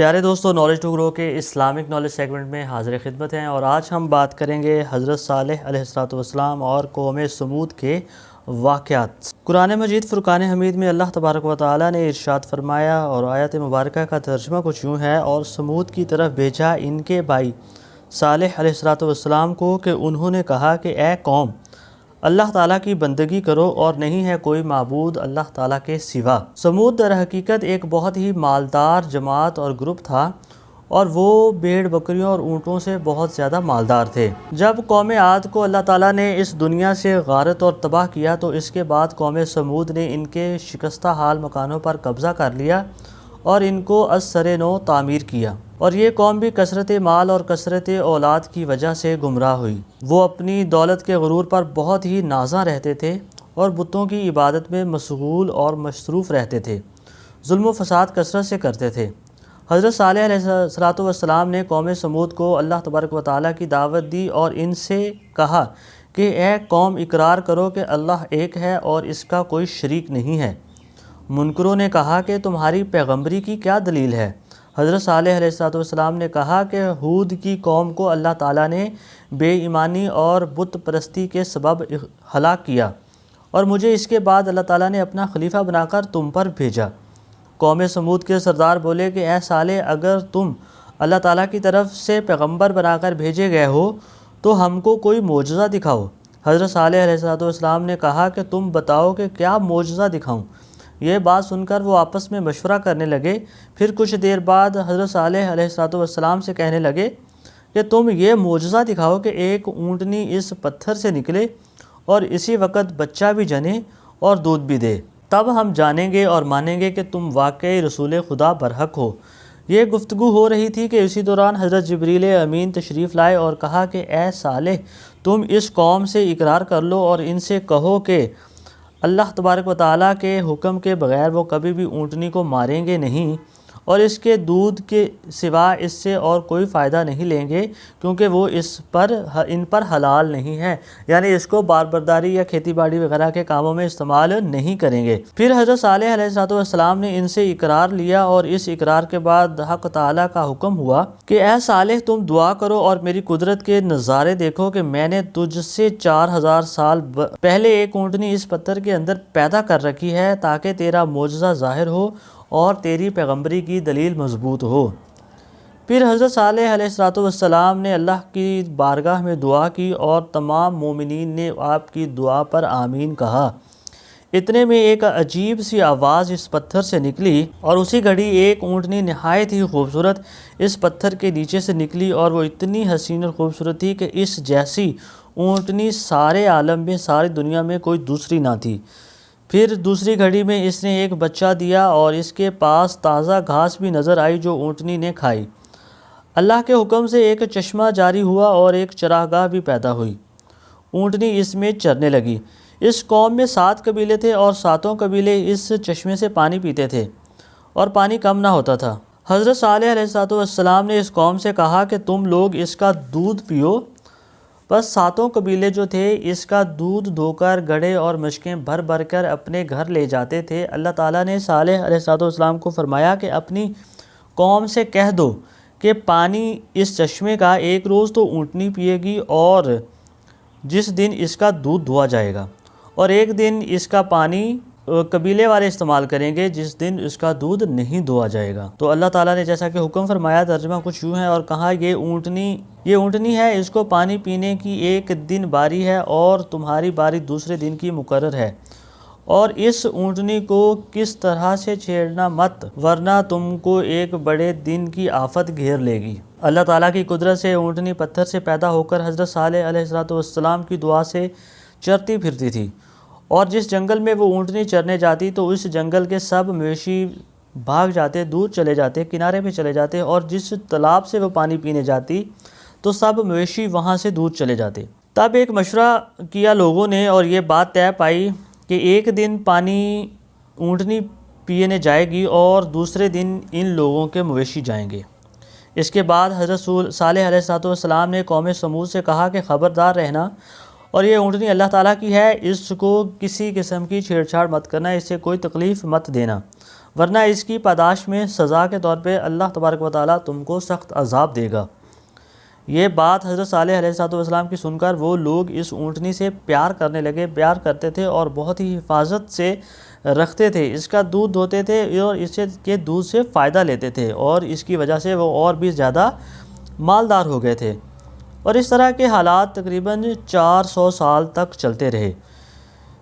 پیارے دوستو، knowledge to grow کے اسلامک نالج سیگمنٹ میں حاضر خدمت ہیں، اور آج ہم بات کریں گے حضرت صالح علیہ السلام اور قوم سمود کے واقعات۔ قرآن مجید فرقان حمید میں اللہ تبارک و تعالیٰ نے ارشاد فرمایا، اور آیت مبارکہ کا ترجمہ کچھ یوں ہے: اور سمود کی طرف بھیجا ان کے بھائی صالح علیہ السلام کو کہ انہوں نے کہا کہ اے قوم، اللہ تعالیٰ کی بندگی کرو اور نہیں ہے کوئی معبود اللہ تعالیٰ کے سوا۔ سمود در حقیقت ایک بہت ہی مالدار جماعت اور گروپ تھا، اور وہ بھیڑ بکریوں اور اونٹوں سے بہت زیادہ مالدار تھے۔ جب قوم عاد کو اللہ تعالیٰ نے اس دنیا سے غارت اور تباہ کیا تو اس کے بعد قوم سمود نے ان کے شکستہ حال مکانوں پر قبضہ کر لیا اور ان کو از سر نو تعمیر کیا، اور یہ قوم بھی کثرت مال اور کثرت اولاد کی وجہ سے گمراہ ہوئی۔ وہ اپنی دولت کے غرور پر بہت ہی نازاں رہتے تھے اور بتوں کی عبادت میں مشغول اور مصروف رہتے تھے، ظلم و فساد کثرت سے کرتے تھے۔ حضرت صالح علیہ السلام نے قوم سمود کو اللہ تبارک و تعالیٰ کی دعوت دی اور ان سے کہا کہ اے قوم، اقرار کرو کہ اللہ ایک ہے اور اس کا کوئی شریک نہیں ہے۔ منکروں نے کہا کہ تمہاری پیغمبری کی کیا دلیل ہے؟ حضرت صالح علیہ السلام نے کہا کہ ہود کی قوم کو اللہ تعالیٰ نے بے ایمانی اور بت پرستی کے سبب ہلاک کیا، اور مجھے اس کے بعد اللہ تعالیٰ نے اپنا خلیفہ بنا کر تم پر بھیجا۔ قوم سمود کے سردار بولے کہ اے صالح، اگر تم اللہ تعالیٰ کی طرف سے پیغمبر بنا کر بھیجے گئے ہو تو ہم کو کوئی معجزہ دکھاؤ۔ حضرت صالح علیہ السلام نے کہا کہ تم بتاؤ کہ کیا معجزہ دکھاؤں؟ یہ بات سن کر وہ آپس میں مشورہ کرنے لگے۔ پھر کچھ دیر بعد حضرت صالح علیہ السلام سے کہنے لگے کہ تم یہ معجزہ دکھاؤ کہ ایک اونٹنی اس پتھر سے نکلے اور اسی وقت بچہ بھی جنے اور دودھ بھی دے، تب ہم جانیں گے اور مانیں گے کہ تم واقعی رسول خدا برحق ہو۔ یہ گفتگو ہو رہی تھی کہ اسی دوران حضرت جبریل امین تشریف لائے اور کہا کہ اے صالح، تم اس قوم سے اقرار کر لو اور ان سے کہو کہ اللہ تبارک و تعالیٰ کے حکم کے بغیر وہ کبھی بھی اونٹنی کو ماریں گے نہیں، اور اس کے دودھ کے سوا اس سے اور کوئی فائدہ نہیں لیں گے، کیونکہ وہ ان پر حلال نہیں ہے، یعنی اس کو بار برداری یا کھیتی باڑی وغیرہ کے کاموں میں استعمال نہیں کریں گے۔ پھر حضرت صالح علیہ السلام نے ان سے اقرار لیا، اور اس اقرار کے بعد حق تعالیٰ کا حکم ہوا کہ اے صالح، تم دعا کرو اور میری قدرت کے نظارے دیکھو کہ میں نے تجھ سے 4000 سال پہلے ایک اونٹنی اس پتھر کے اندر پیدا کر رکھی ہے تاکہ تیرا معجزہ ظاہر ہو اور تیری پیغمبری کی دلیل مضبوط ہو۔ پھر حضرت صالح علیہ السلام نے اللہ کی بارگاہ میں دعا کی اور تمام مومنین نے آپ کی دعا پر آمین کہا۔ اتنے میں ایک عجیب سی آواز اس پتھر سے نکلی، اور اسی گھڑی ایک اونٹنی نہایت ہی خوبصورت اس پتھر کے نیچے سے نکلی، اور وہ اتنی حسین اور خوبصورت تھی کہ اس جیسی اونٹنی سارے عالم میں، ساری دنیا میں کوئی دوسری نہ تھی۔ پھر دوسری گھڑی میں اس نے ایک بچہ دیا، اور اس کے پاس تازہ گھاس بھی نظر آئی جو اونٹنی نے کھائی۔ اللہ کے حکم سے ایک چشمہ جاری ہوا اور ایک چراگاہ بھی پیدا ہوئی۔ اونٹنی اس میں چرنے لگی۔ اس قوم میں 7 قبیلے تھے، اور 7 قبیلے اس چشمے سے پانی پیتے تھے، اور پانی کم نہ ہوتا تھا۔ حضرت صالح علیہ السلام نے اس قوم سے کہا کہ تم لوگ اس کا دودھ پیو۔ بس 7 قبیلے جو تھے اس کا دودھ دھو کر گڑھے اور مشکیں بھر بھر کر اپنے گھر لے جاتے تھے۔ اللہ تعالیٰ نے صالح علیہ السلام کو فرمایا کہ اپنی قوم سے کہہ دو کہ پانی اس چشمے کا ایک روز تو اونٹنی پیے گی، اور جس دن اس کا دودھ دھوا جائے گا، اور ایک دن اس کا پانی قبیلے والے استعمال کریں گے جس دن اس کا دودھ نہیں دھوا جائے گا۔ تو اللہ تعالیٰ نے جیسا کہ حکم فرمایا، ترجمہ کچھ یوں ہے، اور کہا یہ اونٹنی ہے، اس کو پانی پینے کی ایک دن باری ہے اور تمہاری باری دوسرے دن کی مقرر ہے، اور اس اونٹنی کو کس طرح سے چھیڑنا مت، ورنہ تم کو ایک بڑے دن کی آفت گھیر لے گی۔ اللہ تعالیٰ کی قدرت سے اونٹنی پتھر سے پیدا ہو کر حضرت صالح علیہ السلام کی دعا سے چرتی پھرتی تھی، اور جس جنگل میں وہ اونٹنی چرنے جاتی تو اس جنگل کے سب مویشی بھاگ جاتے، دور چلے جاتے، کنارے پہ چلے جاتے، اور جس تالاب سے وہ پانی پینے جاتی تو سب مویشی وہاں سے دور چلے جاتے۔ تب ایک مشورہ کیا لوگوں نے، اور یہ بات طے پائی کہ ایک دن پانی اونٹنی پینے جائے گی اور دوسرے دن ان لوگوں کے مویشی جائیں گے۔ اس کے بعد حضرت صالح علیہ السلام نے قوم سمود سے کہا کہ خبردار رہنا، اور یہ اونٹنی اللہ تعالیٰ کی ہے، اس کو کسی قسم کی چھیڑ چھاڑ مت کرنا، اس سے کوئی تکلیف مت دینا، ورنہ اس کی پاداش میں سزا کے طور پہ اللہ تبارک و تعالیٰ تم کو سخت عذاب دے گا۔ یہ بات حضرت صالح علیہ السلام کی سن کر وہ لوگ اس اونٹنی سے پیار کرنے لگے، پیار کرتے تھے اور بہت ہی حفاظت سے رکھتے تھے، اس کا دودھ دھوتے تھے اور اس کے دودھ سے فائدہ لیتے تھے، اور اس کی وجہ سے وہ اور بھی زیادہ مالدار ہو گئے تھے۔ اور اس طرح کے حالات تقریباً 400 سال تک چلتے رہے۔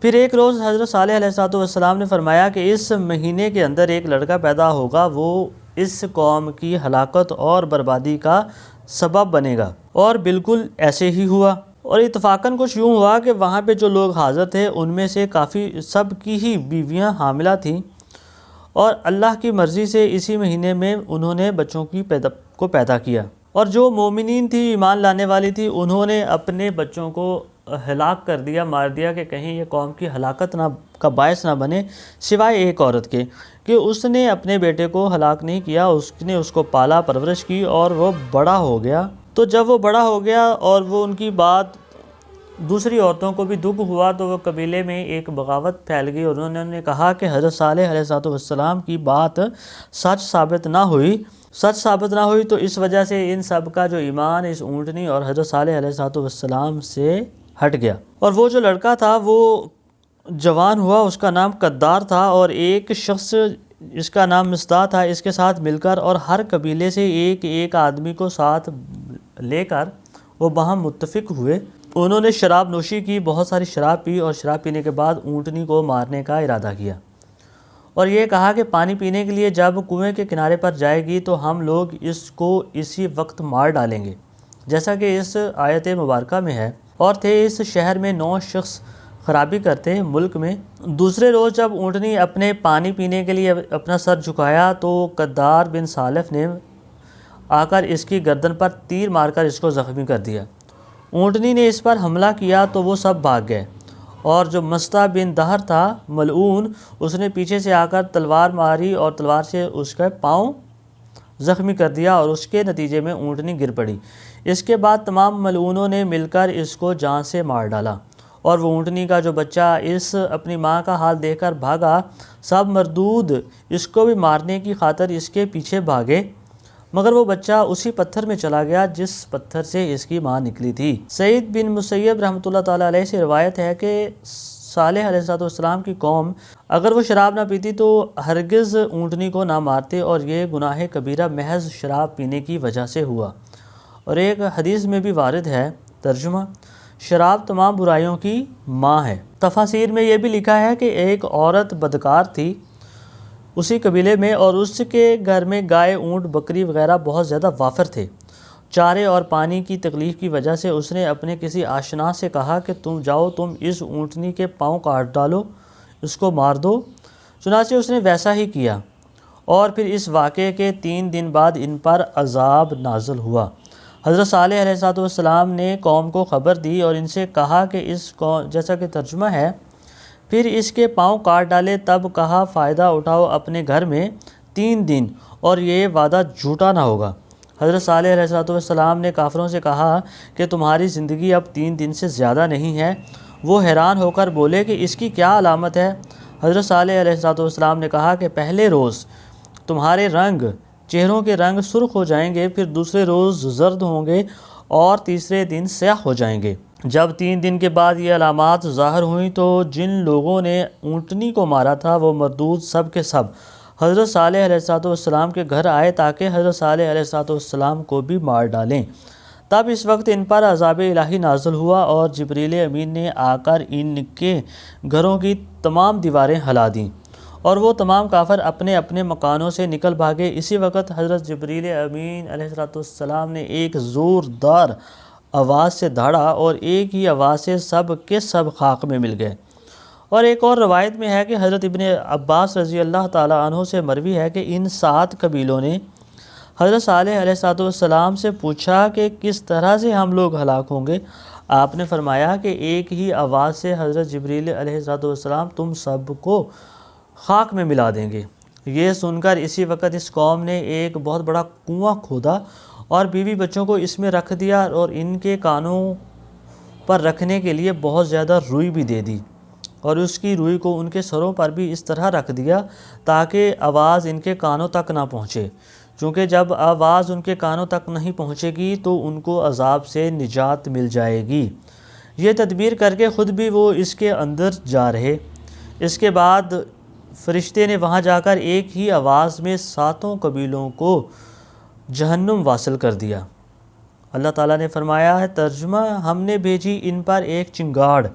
پھر ایک روز حضرت صالح علیہ السلام نے فرمایا کہ اس مہینے کے اندر ایک لڑکا پیدا ہوگا، وہ اس قوم کی ہلاکت اور بربادی کا سبب بنے گا، اور بالکل ایسے ہی ہوا۔ اور اتفاقاً کچھ یوں ہوا کہ وہاں پہ جو لوگ حاضر تھے ان میں سے کافی سب کی ہی بیویاں حاملہ تھیں، اور اللہ کی مرضی سے اسی مہینے میں انہوں نے بچوں کو پیدا کیا۔ اور جو مومنین تھی، ایمان لانے والی تھی، انہوں نے اپنے بچوں کو ہلاک کر دیا، مار دیا کہ کہیں یہ قوم کی ہلاکت کا باعث نہ بنے، سوائے ایک عورت کے کہ اس نے اپنے بیٹے کو ہلاک نہیں کیا، اس نے اس کو پالا پرورش کی اور وہ بڑا ہو گیا۔ تو جب وہ بڑا ہو گیا اور وہ ان کی بات دوسری عورتوں کو بھی دکھ ہوا، تو وہ قبیلے میں ایک بغاوت پھیل گئی، اور انہوں نے کہا کہ حضرت صالح علیہ السلام کی بات سچ ثابت نہ ہوئی تو اس وجہ سے ان سب کا جو ایمان اس اونٹنی اور حضرت صالح علیہ السلام سے ہٹ گیا۔ اور وہ جو لڑکا تھا وہ جوان ہوا، اس کا نام قدار تھا، اور ایک شخص اس کا نام مصداع تھا، اس کے ساتھ مل کر اور ہر قبیلے سے ایک آدمی کو ساتھ لے کر وہ باہم متفق ہوئے۔ انہوں نے شراب نوشی کی، بہت ساری شراب پی، اور شراب پینے کے بعد اونٹنی کو مارنے کا ارادہ کیا، اور یہ کہا کہ پانی پینے کے لیے جب کنویں کے کنارے پر جائے گی تو ہم لوگ اس کو اسی وقت مار ڈالیں گے، جیسا کہ اس آیت مبارکہ میں ہے۔ اور تھے اس شہر میں 9 شخص خرابی کرتے ملک میں۔ دوسرے روز جب اونٹنی اپنے پانی پینے کے لیے اپنا سر جھکایا تو قدار بن صالح نے آ کر اس کی گردن پر تیر مار کر اس کو زخمی کر دیا۔ اونٹنی نے اس پر حملہ کیا تو وہ سب بھاگ گئے، اور جو مصطع بن دہر تھا ملعون، اس نے پیچھے سے آ کر تلوار ماری اور تلوار سے اس کا پاؤں زخمی کر دیا، اور اس کے نتیجے میں اونٹنی گر پڑی۔ اس کے بعد تمام ملعونوں نے مل کر اس کو جان سے مار ڈالا، اور وہ اونٹنی کا جو بچہ اس اپنی ماں کا حال دیکھ کر بھاگا، سب مردود اس کو بھی مارنے کی خاطر اس کے پیچھے بھاگے، مگر وہ بچہ اسی پتھر میں چلا گیا جس پتھر سے اس کی ماں نکلی تھی۔ سعید بن مسیب رحمۃ اللہ تعالیٰ علیہ سے روایت ہے کہ صالح علیہ السلام کی قوم اگر وہ شراب نہ پیتی تو ہرگز اونٹنی کو نہ مارتے، اور یہ گناہ کبیرہ محض شراب پینے کی وجہ سے ہوا۔ اور ایک حدیث میں بھی وارد ہے، ترجمہ: شراب تمام برائیوں کی ماں ہے۔ تفاسیر میں یہ بھی لکھا ہے کہ ایک عورت بدکار تھی اسی قبیلے میں، اور اس کے گھر میں گائے، اونٹ، بکری وغیرہ بہت زیادہ وافر تھے۔ چارے اور پانی کی تکلیف کی وجہ سے اس نے اپنے کسی آشنا سے کہا کہ تم جاؤ، تم اس اونٹنی کے پاؤں کاٹ ڈالو، اس کو مار دو۔ چنانچہ اس نے ویسا ہی کیا، اور پھر اس واقعے کے 3 دن بعد ان پر عذاب نازل ہوا۔ حضرت صالح علیہ السلام نے قوم کو خبر دی اور ان سے کہا کہ جیسا کہ ترجمہ ہے، پھر اس کے پاؤں کاٹ ڈالے، تب کہا فائدہ اٹھاؤ اپنے گھر میں 3 دن، اور یہ وعدہ جھوٹا نہ ہوگا۔ حضرت صالح علیہ السلام نے کافروں سے کہا کہ تمہاری زندگی اب 3 دن سے زیادہ نہیں ہے۔ وہ حیران ہو کر بولے کہ اس کی کیا علامت ہے؟ حضرت صالح علیہ السلام نے کہا کہ پہلے روز تمہارے چہروں کے رنگ سرخ ہو جائیں گے، پھر دوسرے روز زرد ہوں گے، اور تیسرے دن سیاہ ہو جائیں گے۔ جب 3 دن کے بعد یہ علامات ظاہر ہوئیں تو جن لوگوں نے اونٹنی کو مارا تھا وہ مردود سب کے سب حضرت صالح علیہ السلام کے گھر آئے تاکہ حضرت صالح علیہ السلام کو بھی مار ڈالیں۔ تب اس وقت ان پر عذاب الہی نازل ہوا، اور جبریل امین نے آ کر ان کے گھروں کی تمام دیواریں ہلا دیں، اور وہ تمام کافر اپنے اپنے مکانوں سے نکل بھاگے۔ اسی وقت حضرت جبریل امین علیہ السلام نے ایک زوردار آواز سے دھاڑا، اور ایک ہی آواز سے سب کے سب خاک میں مل گئے۔ اور ایک اور روایت میں ہے کہ حضرت ابن عباس رضی اللہ تعالیٰ عنہ سے مروی ہے کہ ان 7 قبیلوں نے حضرت صالح علیہ السلام سے پوچھا کہ کس طرح سے ہم لوگ ہلاک ہوں گے؟ آپ نے فرمایا کہ ایک ہی آواز سے حضرت جبریل علیہ السلام تم سب کو خاک میں ملا دیں گے۔ یہ سن کر اسی وقت اس قوم نے ایک بہت بڑا کنواں کھودا اور بیوی بچوں کو اس میں رکھ دیا، اور ان کے کانوں پر رکھنے کے لیے بہت زیادہ روئی بھی دے دی، اور اس کی روئی کو ان کے سروں پر بھی اس طرح رکھ دیا تاکہ آواز ان کے کانوں تک نہ پہنچے، چونکہ جب آواز ان کے کانوں تک نہیں پہنچے گی تو ان کو عذاب سے نجات مل جائے گی۔ یہ تدبیر کر کے خود بھی وہ اس کے اندر جا رہے۔ اس کے بعد فرشتے نے وہاں جا کر ایک ہی آواز میں 7 قبیلوں کو جہنم واصل کر دیا۔ اللہ تعالیٰ نے فرمایا ہے ترجمہ، ہم نے بھیجی ان پر ایک چنگاڑ،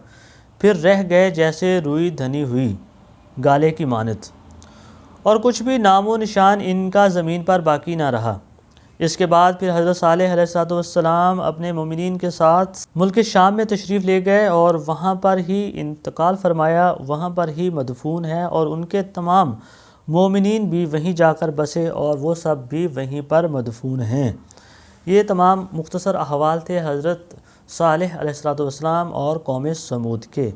پھر رہ گئے جیسے روئی دھنی ہوئی گالے کی مانند، اور کچھ بھی نام و نشان ان کا زمین پر باقی نہ رہا۔ اس کے بعد پھر حضرت صالح علیہ السلام اپنے مومنین کے ساتھ ملک شام میں تشریف لے گئے اور وہاں پر ہی انتقال فرمایا، وہاں پر ہی مدفون ہے، اور ان کے تمام مومنین بھی وہیں جا کر بسے اور وہ سب بھی وہیں پر مدفون ہیں۔ یہ تمام مختصر احوال تھے حضرت صالح علیہ السلام اور قوم سمود کے۔